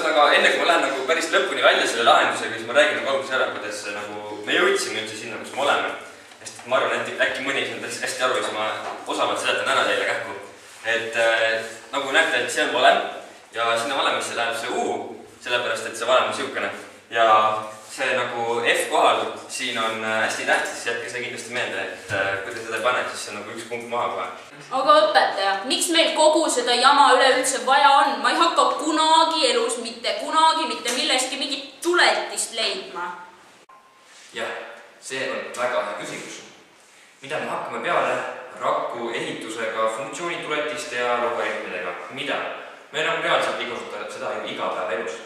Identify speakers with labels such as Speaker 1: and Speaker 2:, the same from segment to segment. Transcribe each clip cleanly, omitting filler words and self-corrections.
Speaker 1: ühesõnaga, enne kui ma lähen nagu päris lõpuni välja selle lahendusega, siis ma räägin nagu alguses ära, kuidas nagu me jõudsime üldse sinna, kus me oleme. Sest ma arvan, et äkki mõni on hästi aru, siis ma osavalt seletan ära teile kähku. Et nagu näete, et see on valem ja sinna valemisse läheb see U, sellepärast, et see valem on siukene. Ja see nagu F kohal siin on hästi tähtis, jätke see kindlasti meelde, et kui te seda ei pane, siis see on nagu üks punkt maha kohe.
Speaker 2: Aga õpetaja, miks meil kogu seda jama üleüldse vaja on? Ma ei hakka kunagi elus mitte millestki mingit tuletist leidma.
Speaker 1: Jah, see on väga hea küsimus. Mida me hakkame peale rakku ehitusega, funktsioonituletiste ja logaritmidega? Mida? Me nagu reaalselt ei kasuta seda iga päev elus.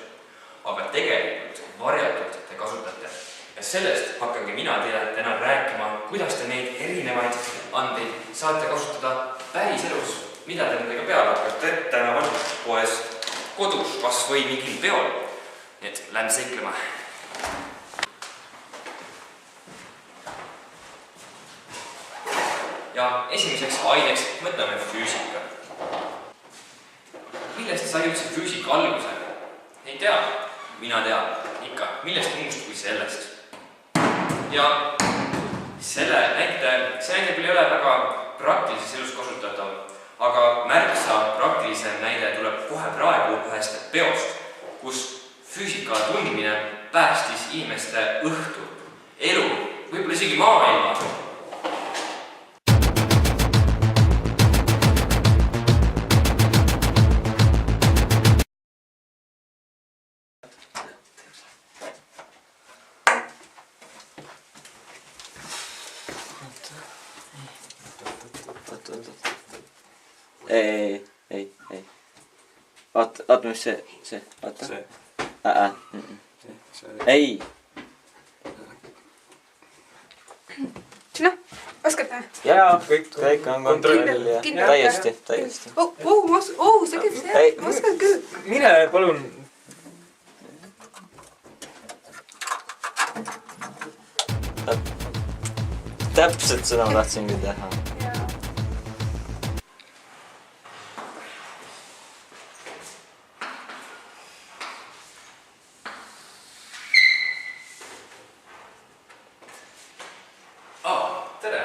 Speaker 1: Aga tegelikult varjatult te kasutate. Ja sellest hakkangi mina teile täna rääkima, kuidas te neid erinevaid andeid saate kasutada päris elus. Mida te nendega peale hakkate tänaval, poes, kodus, kas või mingil peol. Nii et lähme seiklema. Ja esimeseks aineks mõtleme füüsika. Millest sai üldse füüsika alguse? Ei tea. Mina tean ikka, millest muust kui sellest. Ja selle näite küll ei ole väga praktilises elus kasutatav, aga märksa praktilisem näide tuleb kohe praegu ühest peost, kus füüsika tundmine päästis inimeste õhtu, elu, võib-olla isegi maailma.
Speaker 3: Ei. Oota, mis see, oota. Ei.
Speaker 4: Sina, oskad näha?
Speaker 3: Jaa, kõik on kontrollil ja täiesti.
Speaker 4: See käib see, ma oskan küll.
Speaker 5: Mine, palun.
Speaker 3: Täpselt seda ma tahtsingi teha.
Speaker 1: Tere!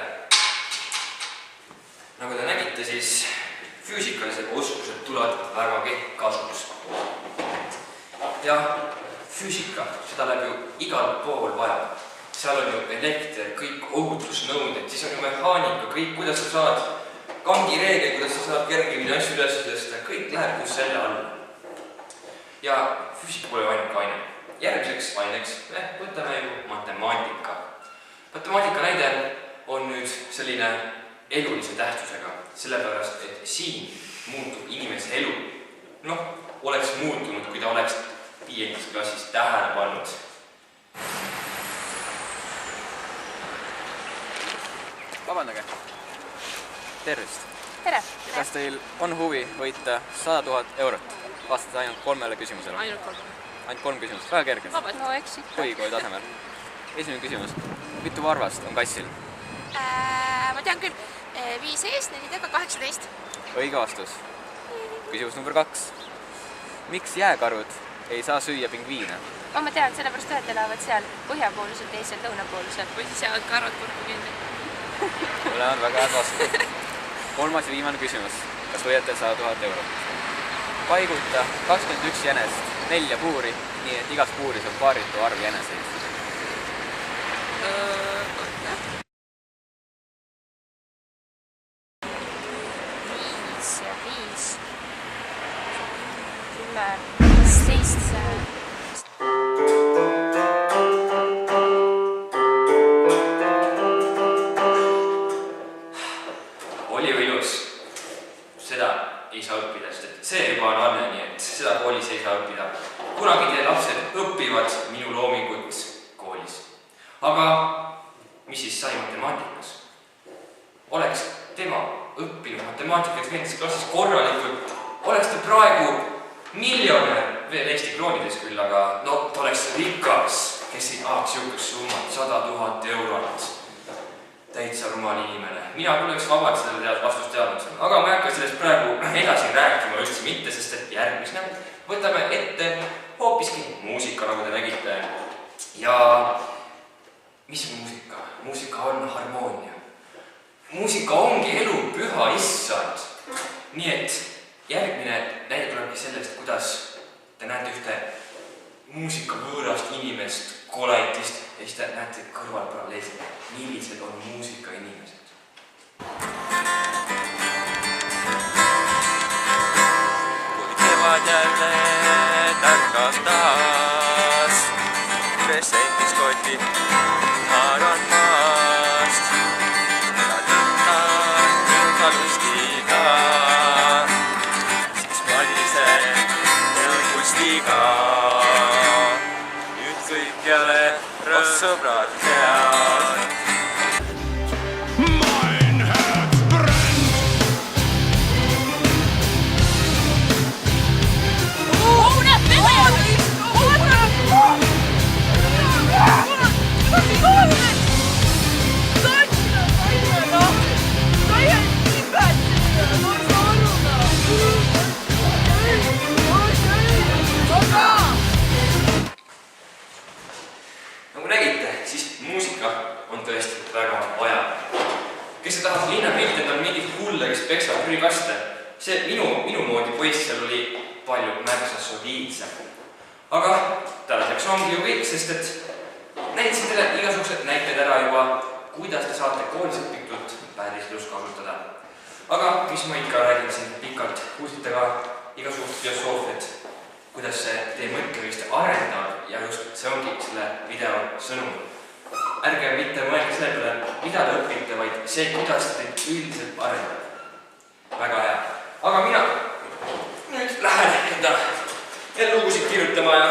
Speaker 1: Nagu te nägite, siis füüsikalised oskused tulevad vägagi kasuks. Ja füüsika, seda läheb ju igal pool vaja. Seal on ju elekter, kõik ohutusnõuded, siis on ju mehaanika, kõik, kuidas sa saad kangireegel, kuidas sa saad kergemini asju üles tõsta, kõik läheb just selle alla. Ja füüsika pole ainuke aine. Järgmiseks aineks võtame ju matemaatika. Matemaatika näide on nüüd selline elulise tähtsusega, sellepärast, et siin muutub inimese elu. Oleks muutunud, kui ta oleks 5. klassis tähele pannud.
Speaker 6: Vabandage. Tervist.
Speaker 4: Tere.
Speaker 6: Kas teil on huvi võita 100 000 eurot? Vastata ainult 3 küsimusele. Ainult 3 küsimust. Väga kerge.
Speaker 4: No eks ikka.
Speaker 6: Põhikooli tasemel. Esimene küsimus. Mitu varvast on kassil?
Speaker 4: Ma tean küll. 5 eest, 4 taga, 18.
Speaker 6: Õige vastus. Küsimus number 2. Miks jääkarud ei saa süüa pingviine?
Speaker 4: Ma tean, sellepärast ühed elavad seal põhjapoolusel, teisel lõunapoolusel. Või siis jäävad karvad kurku kinni.
Speaker 6: Mulle on väga head vastus. 3. ja viimane küsimus. Kas võidate 100 000 eurot? Paiguta 21 jänest 4 puuri, nii et igas puuris on paaritu arv jäneseid.
Speaker 1: Oli ju ilus. Seda ei saa õppida, sest see juba on anne, nii et seda koolis ei saa õppida. Kunagi teie lapsed õpivad minu loomingut koolis. Aga mis siis sai matemaatikas? Oleks tema õppinud matemaatikat 5. klassis korralikult, oleks ta praegu miljonär, veel Eesti kroonides küll, aga ta oleks rikas, kes ei tahaks jõukas summat 100 000 eurot. Täitsa rumal inimene. Mina küll oleks vabalt selle vastust teadnud, aga ma ei hakka sellest praegu edasi rääkima üldse mitte, sest et järgmisena võtame ette muusika ongi elu püha issand. Nii et järgmine näide tulebki sellest, kuidas te näete ühte muusika võõrast inimest, koletist ja siis te näete kõrval paralleelselt, millised on muusika inimesed.
Speaker 5: Kui kevad jälle tärkab taas, presentis koti haaran maast. Ja lõttan ilma lustiga, siis valisen õigustiga. Nüüd kõik jälle sõbrad tead.
Speaker 1: Nagu nägite, siis muusika on tõesti väga vaja. Kes tahab linnapilti, et on mingi hulle, kes peksab prügikaste. See minu moodi poiss seal oli palju märksa soliidsem. Aga tänaseks ongi ju kõik, sest et näitasin teile igasugused näited ära juba, kuidas te saate koolis õpitut päriselus kasutada. Aga mis ma ikka räägin siin pikalt, kuulsite ka igasugust filosoofiat, kuidas see teie mõtlemist arendab ja just see ongi selle video sõnum. Ärge mitte mõelge selle peale, mida te õpite, vaid see, kuidas te üldiselt arendab. Väga hea. Aga mina nüüd lähen enda lugusid kirjutama ja